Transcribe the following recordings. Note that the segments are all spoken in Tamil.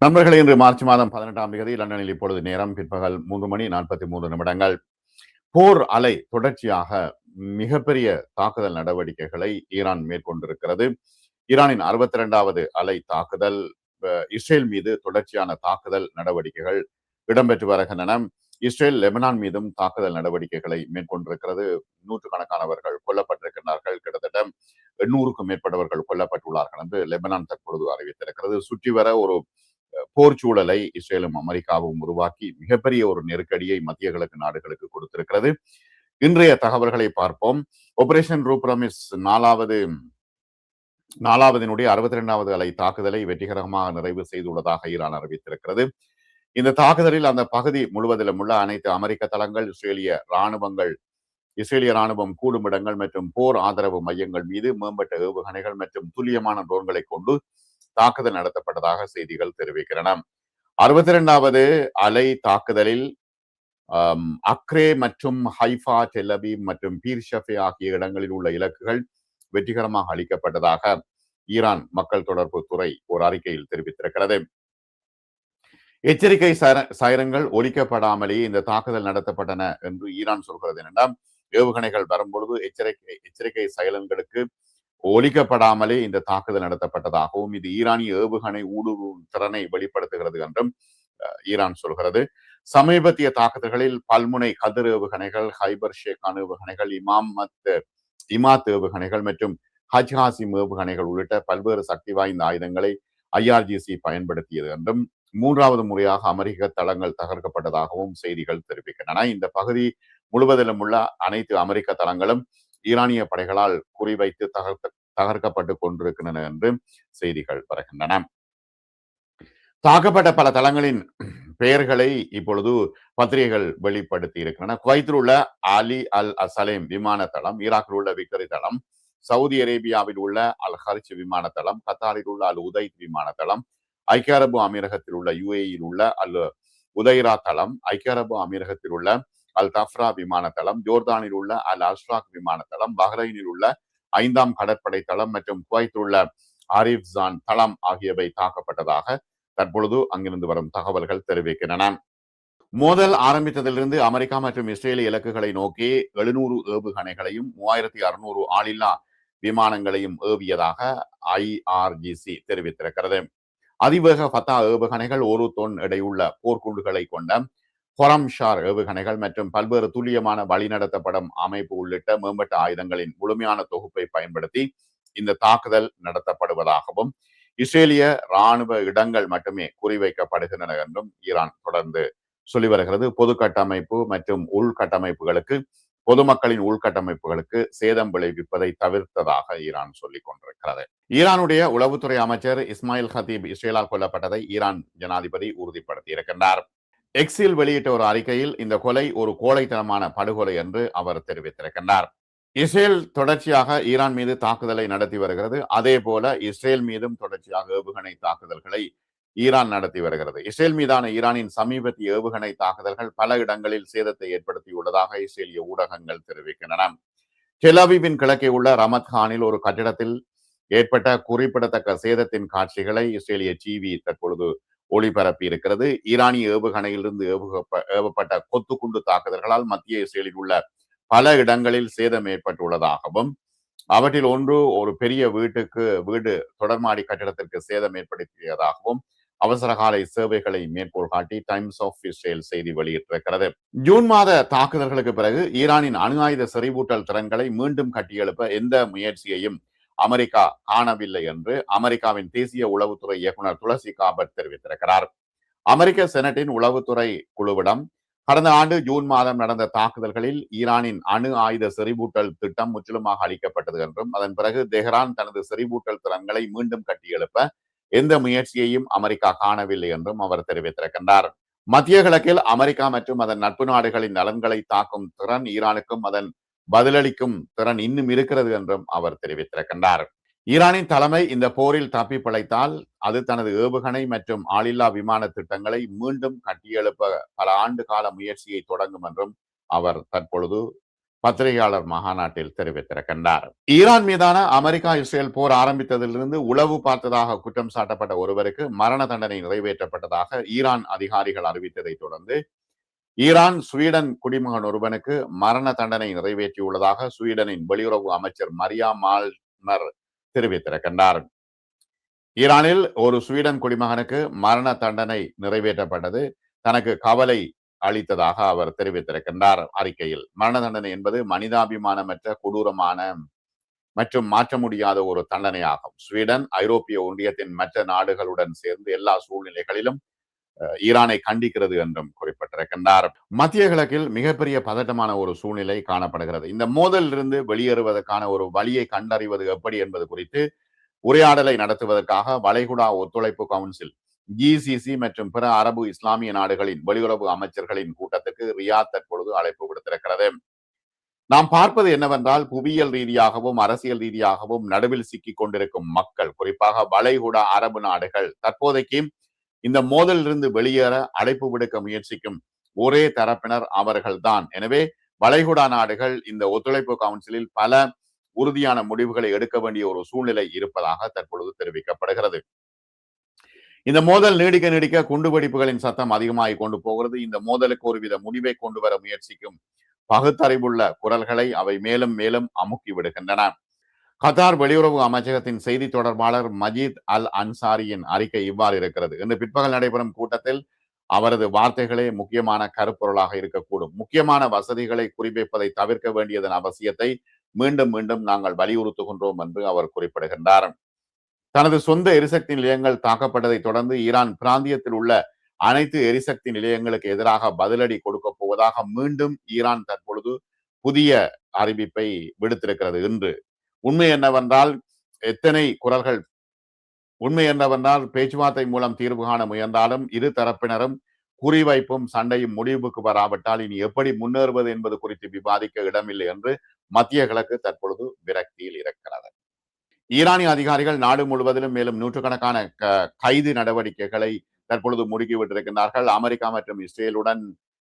நண்பர்களே, இன்று மார்ச் மாதம் 18ஆம் தேதி லண்டனில் இப்பொழுது நேரம் பிற்பகல் 3:43. போர் அலை தொடர்ச்சியாக மிகப்பெரிய தாக்குதல் நடவடிக்கைகளை ஈரான் மேற்கொண்டிருக்கிறது. ஈரானின் 62வது அலை தாக்குதல் இஸ்ரேல் மீது தொடர்ச்சியான தாக்குதல் நடவடிக்கைகள் இடம்பெற்று வருகின்றன. இஸ்ரேல் லெபனான் மீதும் தாக்குதல் நடவடிக்கைகளை மேற்கொண்டிருக்கிறது. நூற்றுக்கணக்கானவர்கள் கொல்லப்பட்டிருக்கிறார்கள். கிட்டத்தட்ட 800க்கும் மேற்பட்டவர்கள் கொல்லப்பட்டுள்ளார்கள் என்று லெபனான் தற்பொழுது அறிவித்திருக்கிறது. சுற்றி வர ஒரு போர் சூழலை இஸ்ரேலும் அமெரிக்காவும் உருவாக்கி மிகப்பெரிய ஒரு நெருக்கடியை மத்திய கிழக்கு நாடுகளுக்கு கொடுத்திருக்கிறது. இன்றைய தகவல்களை பார்ப்போம். ஆபரேஷன் ரூப்ரமிஸ் நாலாவதினுடைய 62வது அலை தாக்குதலை வெற்றிகரமாக நிறைவு செய்துள்ளதாக ஈரான் அறிவித்திருக்கிறது. இந்த தாக்குதலில் அந்த பகுதி முழுவதிலும் உள்ள அனைத்து அமெரிக்க தளங்கள், இஸ்ரேலிய ராணுவம் கூடும் இடங்கள் மற்றும் போர் ஆதரவு மையங்கள் மீது மேம்பட்ட ஏவுகணைகள் மற்றும் துல்லியமான ட்ரோன்களை கொண்டு தாக்குதல் நடத்தப்பட்டதாக செய்திகள் தெரிவிக்கின்றன. 62வது அலை தாக்குதலில் அக்ரே மற்றும் ஹைஃபா, டெல் அவீவ் மற்றும் பீர்ஷெஃபே ஆகிய இடங்களில் உள்ள இலக்குகள் வெற்றிகரமாக அளிக்கப்பட்டதாக ஈரான் மக்கள் தொடர்பு துறை ஒரு அறிக்கையில் தெரிவித்திருக்கிறது. எச்சரிக்கை சைரங்கள் ஒலிக்கப்படாமலேயே இந்த தாக்குதல் நடத்தப்பட்டன என்று ஈரான் சொல்கிறது. என்னென்றால், ஏவுகணைகள் வரும்பொழுது எச்சரிக்கை சைலன்களுக்கு ஒலிக்கப்படாமலே இந்த தாக்குதல் நடத்தப்பட்டதாகவும் இது ஈரானிய ஏவுகணை ஊடுருவும் திறனை வெளிப்படுத்துகிறது என்றும் ஈரான் சொல்கிறது. சமீபத்திய தாக்குதல்களில் பல்முனை கதிர் ஏவுகணைகள், ஹைபர் ஷேகான் ஏவுகணைகள், இமாத் ஏவுகணைகள் மற்றும் ஹஜ்ஹாசிம் ஏவுகணைகள் உள்ளிட்ட பல்வேறு சக்தி வாய்ந்த ஆயுதங்களை IRGC பயன்படுத்தியது என்றும் 3வது முறையாக அமெரிக்க தளங்கள் தகர்க்கப்பட்டதாகவும் செய்திகள் தெரிவிக்கின்றன. இந்த பகுதி முழுவதிலும் உள்ள அனைத்து அமெரிக்க தளங்களும் ஈரானிய படைகளால் குறிவைத்து தகர்க்கப்பட்டு கொண்டிருக்கின்றன என்று செய்திகள் வருகின்றன. தாக்கப்பட்ட பல தளங்களின் பெயர்களை இப்பொழுது பத்திரிகைகள் வெளிப்படுத்தி இருக்கின்றன. குவைத்தில் உள்ள அலி அல் அசலேம் விமான தளம், ஈராக்கில் உள்ள விக்டரி தளம், சவுதி அரேபியாவில் உள்ள அல் ஹர்ச் விமான தளம், கத்தாரில் உள்ள அல் உதைத் விமான தளம், ஐக்கிய அரபு அமீரகத்தில் உள்ள UAEயில் உள்ள அல் உதைரா தளம், ஐக்கிய அரபு அமீரகத்தில் உள்ள அல் தஃப்ரா விமான தளம், ஜோர்தானில் உள்ள அல் அஷ்ராக் விமான தளம், பஹ்ரைனில் உள்ள 5ஆம் கடற்படை தளம் மற்றும் குவைத்தில் உள்ள ஆரிஃப்சான் தளம் ஆகியவை தாக்கப்பட்டதாக தற்பொழுது அங்கிருந்து வரும் தகவல்கள் தெரிவிக்கின்றன. மோதல் ஆரம்பித்ததிலிருந்து அமெரிக்கா மற்றும் இஸ்ரேலிய இலக்குகளை நோக்கி 700 ஏவுகணைகளையும் 3600 ஆளில்லா விமானங்களையும் ஏவியதாக IRGC தெரிவித்திருக்கிறது. அதிவேக ஃபத்தா ஏவுகணைகள், 1 தொன் எடையுள்ள போர்க்குண்டுகளை கொண்ட ஹொரம்ஷார் ஏவுகணைகள் மற்றும் பல்வேறு துல்லியமான வழிநடத்தப்படும் அமைப்பு உள்ளிட்ட மேம்பட்ட ஆயுதங்களின் முழுமையான தொகுப்பை பயன்படுத்தி இந்த தாக்குதல் நடத்தப்படுவதாகவும் இஸ்ரேலிய ராணுவ இடங்கள் மட்டுமே குறிவைக்கப்படுகின்றன என்றும் ஈரான் தொடர்ந்து சொல்லி வருகிறது. பொது கட்டமைப்பு மற்றும் உள்கட்டமைப்புகளுக்கு பொதுமக்களின் உள்கட்டமைப்புகளுக்கு சேதம் விளைவிப்பதை தவிர்த்ததாக ஈரான் சொல்லிக் கொண்டிருக்கிறது. ஈரானுடைய உளவுத்துறை அமைச்சர் இஸ்மாயில் ஹதீப் இஸ்ரேலால் கொல்லப்பட்டதை ஈரான் ஜனாதிபதி உறுதிப்படுத்தி இருக்கின்றார். எக்ஸில் வெளியிட்ட ஒரு அறிக்கையில் இந்த கொலை ஒரு கோழைத்தனமான படுகொலை என்று அவர் தெரிவித்திருக்கின்றார். இஸ்ரேல் தொடர்ச்சியாக ஈரான் மீது தாக்குதலை நடத்தி வருகிறது. அதே போல இஸ்ரேல் மீதும் தொடர்ச்சியாக ஏவுகணை தாக்குதல்களை ஈரான் நடத்தி வருகிறது. இஸ்ரேல் மீதான ஈரானின் சமீபத்திய ஏவுகணை தாக்குதல்கள் பல இடங்களில் சேதத்தை ஏற்படுத்தியுள்ளதாக இஸ்ரேலிய ஊடகங்கள் தெரிவிக்கின்றன. டெல் அவீவின் கிழக்கே உள்ள ரமத் கானில் ஒரு கட்டிடத்தில் ஏற்பட்ட குறிப்பிடத்தக்க சேதத்தின் காட்சிகளை இஸ்ரேலிய டிவி தற்பொழுது ஒளிபரப்பி இருக்கிறது. ஈரானிய ஏவுகணையிலிருந்து ஏவப்பட்ட கொத்துக்குண்டு தாக்குதல்களால் மத்திய இஸ்ரேலில் உள்ள பல இடங்களில் சேதம் ஏற்பட்டுள்ளதாகவும் அவற்றில் ஒன்று ஒரு பெரிய வீடு தொடர்மாடி கட்டிடத்திற்கு சேதம் ஏற்படுத்தியதாகவும் அவசரகால சேவைகளை மேற்கோள் காட்டி டைம்ஸ் ஆஃப் இஸ்ரேல் செய்தி வெளியிட்டிருக்கிறது. ஜூன் மாத தாக்குதல்களுக்கு பிறகு ஈரானின் அணு ஆயுத செறிவூட்டல் திறன்களை மீண்டும் கட்டியெழுப்ப எந்த முயற்சியையும் அமெரிக்கா காணவில்லை என்று அமெரிக்காவின் தேசிய உளவுத்துறை இயக்குனர் துளசி காபட் தெரிவித்திருக்கிறார். அமெரிக்க செனட்டின் உளவுத்துறை குழுவிடம் கடந்த ஆண்டு ஜூன் மாதம் நடந்த தாக்குதல்களில் ஈரானின் அணு ஆயுத செறிவூட்டல் திட்டம் முற்றிலுமாக அளிக்கப்பட்டது என்றும் அதன் பிறகு தெஹ்ரான் தனது செறிவூட்டல் திறன்களை மீண்டும் கட்டியெழுப்ப எந்த முயற்சியையும் அமெரிக்கா காணவில்லை என்றும் அவர் தெரிவித்திருக்கின்றார். மத்திய கிழக்கில் அமெரிக்கா மற்றும் அதன் நட்பு நாடுகளின் நலன்களை தாக்கும் திறன் ஈரானுக்கும் அதன் பதிலளிக்கும் திறன் இன்னும் இருக்கிறது என்றும் அவர் தெரிவித்திருக்கின்றார். ஈரானின் தலைமை இந்த போரில் தப்பி பிழைத்தால் அது தனது ஏவுகணை மற்றும் ஆளில்லா விமான திட்டங்களை மீண்டும் கட்டியெழுப்ப பல ஆண்டு கால முயற்சியை தொடங்கும் என்றும் அவர் தற்பொழுது பத்திரிகையாளர் மாநாட்டில் தெரிவித்திருக்கின்றார். ஈரான் மீதான அமெரிக்கா இஸ்ரேல் போர் ஆரம்பித்ததிலிருந்து உளவு பார்த்ததாக குற்றம் சாட்டப்பட்ட ஒருவருக்கு மரண தண்டனை நிறைவேற்றப்பட்டதாக ஈரான் அதிகாரிகள் அறிவித்ததை தொடர்ந்து ஈரான் ஸ்வீடன் குடிமகன் ஒருவனுக்கு மரண தண்டனை நிறைவேற்றியுள்ளதாக ஸ்வீடனின் வெளியுறவு அமைச்சர் மரியா மால்மர் தெரிவித்திருக்கின்றார். ஈரானில் ஒரு ஸ்வீடன் குடிமகனுக்கு மரண தண்டனை நிறைவேற்றப்பட்டது தனக்கு கவலை அளித்ததாக அவர் தெரிவித்திருக்கின்றார் அறிக்கையில். மரண தண்டனை என்பது மனிதாபிமானமற்ற கொடூரமான மற்றும் மாற்ற முடியாத ஒரு தண்டனையாகும். ஸ்வீடன் ஐரோப்பிய ஒன்றியத்தின் மற்ற நாடுகளுடன் சேர்ந்து எல்லா சூழ்நிலைகளிலும் ஈரானை கண்டிக்கிறது என்றும் குறிப்பிட்டிருக்கின்றார். மத்திய கிழக்கில் மிகப்பெரிய பதட்டமான ஒரு சூழ்நிலை காணப்படுகிறது. இந்த மோதலிலிருந்து வெளியேறுவதற்கான ஒரு வழியை கண்டறிவது எப்படி என்பது குறித்து உரையாடலை நடத்துவதற்காக வளைகுடா ஒத்துழைப்பு கவுன்சில் ஜிசிசி மற்றும் பிற அரபு இஸ்லாமிய நாடுகளின் வெளியுறவு அமைச்சர்களின் கூட்டத்துக்கு ரியாத் தற்பொழுது அழைப்பு விடுத்திருக்கிறது. நாம் பார்ப்பது என்னவென்றால் புவியியல் ரீதியாகவும் அரசியல் ரீதியாகவும் நடுவில் சிக்கிக் கொண்டிருக்கும் மக்கள், குறிப்பாக வளைகுடா அரபு நாடுகள் தற்போதைக்கு இந்த மோதலிலிருந்து வெளியேற அழைப்பு விடுக்க முயற்சிக்கும் ஒரே தரப்பினர் அவர்கள்தான். எனவே வளைகுடா நாடுகள் இந்த ஒத்துழைப்பு கவுன்சிலில் பல உறுதியான முடிவுகளை எடுக்க வேண்டிய ஒரு சூழ்நிலை இருப்பதாக தற்பொழுது தெரிவிக்கப்படுகிறது. இந்த மோதல் நீடிக்க நீடிக்க குண்டுவெடிப்புகளின் சத்தம் அதிகமாகிக் கொண்டு போகிறது. இந்த மோதலுக்கு ஒருவித முடிவை கொண்டு வர முயற்சிக்கும் பகுத்தறிவுள்ள குரல்களை அவை மேலும் மேலும் அமுக்கி விடுகின்றன. கத்தார் வெளியுறவு அமைச்சகத்தின் செய்தி தொடர்பாளர் மஜீத் அல் அன்சாரியின் அறிக்கை இவ்வாறு இருக்கிறது. இன்று பிற்பகல் நடைபெறும் கூட்டத்தில் அவரது வார்த்தைகளே முக்கியமான கருப்பொருளாக இருக்கக்கூடும். முக்கியமான வசதிகளை குறிவைப்பதை தவிர்க்க வேண்டியதன் அவசியத்தை மீண்டும் மீண்டும் நாங்கள் வலியுறுத்துகின்றோம் என்று அவர் குறிப்பிடுகின்றார். தனது சொந்த எரிசக்தி நிலையங்கள் தாக்கப்பட்டதை தொடர்ந்து ஈரான் பிராந்தியத்தில் உள்ள அனைத்து எரிசக்தி நிலையங்களுக்கு எதிராக பதிலடி கொடுக்க போவதாக மீண்டும் ஈரான் தற்பொழுது புதிய அறிவிப்பை விடுத்திருக்கிறது. இன்று உண்மை என்னவென்றால் பேச்சுவார்த்தை மூலம் தீர்வு காண முயன்றாலும் இரு தரப்பினரும் குறிவைப்பும் சண்டையும் முடிவுக்கு வராவிட்டால் இனி எப்படி முன்னேறுவது என்பது குறித்து விவாதிக்க இடமில்லை என்று மத்திய கிழக்கு தற்பொழுது விரக்தியில் இருக்கிறது. ஈரானிய அதிகாரிகள் நாடு முழுவதிலும் மேலும் நூற்றுக்கணக்கான கைது நடவடிக்கைகளை தற்பொழுது முடுக்கிவிட்டிருக்கின்றார்கள். அமெரிக்கா மற்றும்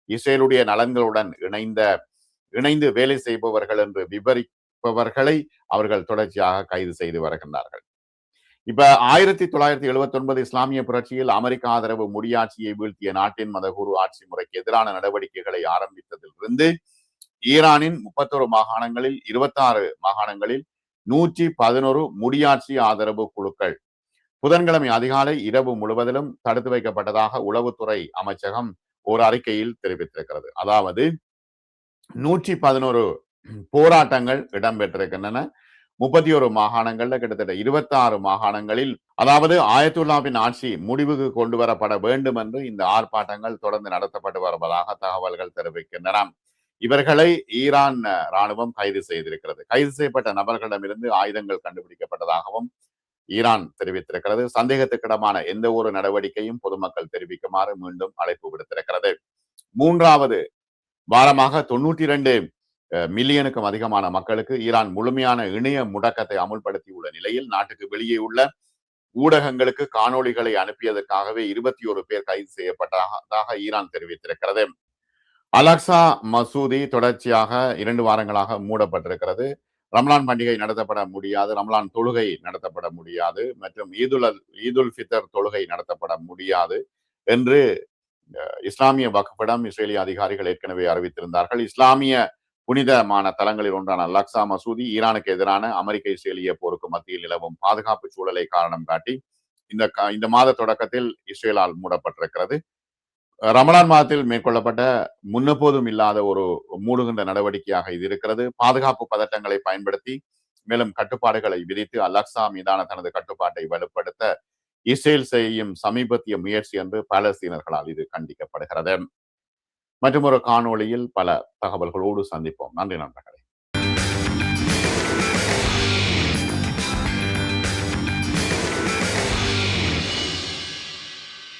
இஸ்ரேலுடைய நலன்களுடன் இணைந்து வேலை செய்பவர்கள் என்று விவரிப்பவர்களை அவர்கள் தொடர்ச்சியாக கைது செய்து வருகின்றார்கள். இப்ப 1979 இஸ்லாமிய புரட்சியில் அமெரிக்க ஆதரவு முடியாட்சியை வீழ்த்திய நாட்டின் மதகுரு ஆட்சி முறைக்கு எதிரான நடவடிக்கைகளை ஆரம்பித்ததிலிருந்து ஈரானின் 31 மாகாணங்களில் 26 மாகாணங்களில் 111 முடியாட்சி ஆதரவு குழுக்கள் புதன்கிழமை அதிகாலை இரவு முழுவதிலும் தடுத்து வைக்கப்பட்டதாக உளவுத்துறை அமைச்சகம் ஒரு அறிக்கையில் தெரிவித்திருக்கிறது. அதாவது 111 போராட்டங்கள் இடம்பெற்றிருக்கின்றன. 31 மாகாணங்கள்ல கிட்டத்தட்ட 26 மாகாணங்களில், அதாவது ஆயத்துல்லாவின் ஆட்சி முடிவுக்கு கொண்டு வரப்பட வேண்டும் என்று இந்த ஆர்ப்பாட்டங்கள் தொடர்ந்து நடத்தப்பட்டு வருவதாக தகவல்கள் தெரிவிக்கின்றன. இவர்களை ஈரான் ராணுவம் கைது செய்திருக்கிறது. கைது செய்யப்பட்ட நபர்களிடமிருந்து ஆயுதங்கள் கண்டுபிடிக்கப்பட்டதாகவும் ஈரான் தெரிவித்திருக்கிறது. சந்தேகத்துக்கிடமான எந்த ஒரு நடவடிக்கையும் பொதுமக்கள் தெரிவிக்குமாறு மீண்டும் அழைப்பு விடுத்திருக்கிறது. 3வது வாரமாக 92 மில்லியனுக்கும் அதிகமான மக்களுக்கு ஈரான் முழுமையான இணைய முடக்கத்தை அமுல்படுத்தியுள்ள நிலையில் நாட்டுக்கு வெளியே உள்ள ஊடகங்களுக்கு காணொளிகளை அனுப்பியதற்காகவே 21 பேர் கைது செய்யப்பட்டதாக ஈரான் தெரிவித்திருக்கிறது. அலக்சா மசூதி தொடர்ச்சியாக 2 வாரங்களாக மூடப்பட்டிருக்கிறது. ரம்லான் பண்டிகை நடத்தப்பட முடியாது, ரம்லான் தொழுகை நடத்தப்பட முடியாது மற்றும் ஈதுல் ஃபித்தர் தொழுகை நடத்தப்பட முடியாது என்று இஸ்லாமிய வக்ஃபிடம் இஸ்ரேலிய அதிகாரிகள் ஏற்கனவே அறிவித்திருந்தார்கள். இஸ்லாமிய புனிதமான தலங்களில் ஒன்றான அலக்சா மசூதி ஈரானுக்கு எதிரான அமெரிக்க இஸ்ரேலிய போருக்கு மத்தியில் நிலவும் பாதுகாப்பு சூழலை காரணம் காட்டி இந்த மாத தொடக்கத்தில் இஸ்ரேலால் மூடப்பட்டிருக்கிறது. ரமலான் மாதத்தில் மேற்கொள்ளப்பட்ட முன்னெப்போதும் இல்லாத ஒரு மூடுகின்ற நடவடிக்கையாக இது இருக்கிறது. பாதுகாப்பு பதட்டங்களை பயன்படுத்தி மேலும் கட்டுப்பாடுகளை விதித்து அலக்சா மீதான தனது கட்டுப்பாட்டை வலுப்படுத்த இஸ்ரேல் செய்யும் சமீபத்திய முயற்சி என்று பாலஸ்தீனர்களால் இது கண்டிக்கப்படுகிறது. மற்றும் ஒரு காணொளியில் பல தகவல்களோடு சந்திப்போம். நன்றி நண்பர்களே.